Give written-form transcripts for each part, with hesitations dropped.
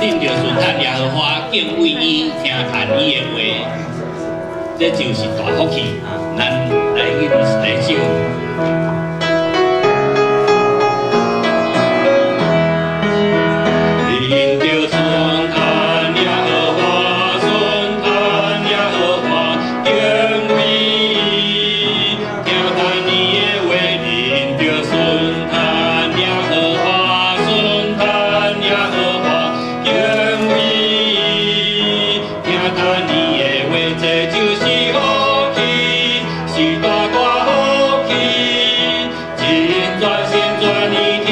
恁着顺叹耶和华，敬畏伊，听叹伊的话，这就是大福气。咱来首。恁着顺叹耶和华，顺叹耶和华，敬畏伊，听叹伊的话。恁着顺叹耶和华，顺叹耶和华，敬畏伊，听叹伊的话。这就是福气，是大大福气，真全心全意听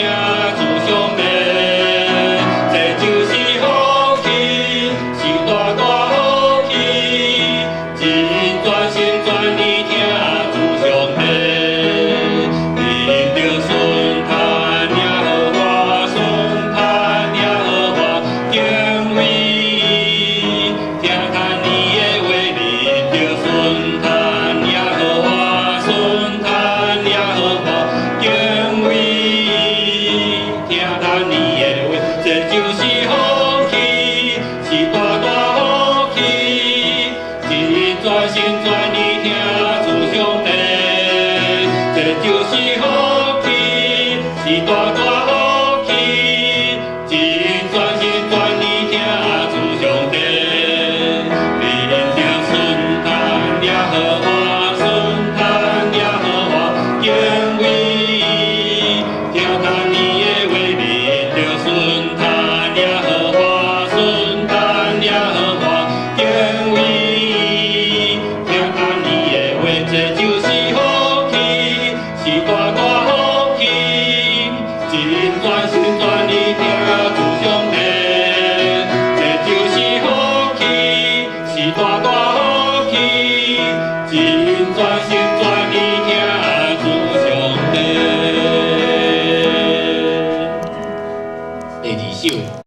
主上帝。这就是福气，是大大福气，真全心全意听主上帝。恁着顺叹耶和华，顺叹耶和华，敬畏伊，听叹伊的话。恁着顺叹耶和华，顺叹耶和华，敬畏伊，听叹伊的话。这就是福气，是大大福气，真全心全意听主上帝。这就是福气，是大大福气，真全心全意听主上帝。恁着顺叹耶和华，顺叹耶和华，敬畏伊，听叹伊的话。恁着顺叹耶和华，顺叹耶和华，敬畏伊，听叹伊的话。这就是福气，是大大福气，真全心全意听主上帝。这就是福气，是大大福气，真全心全意听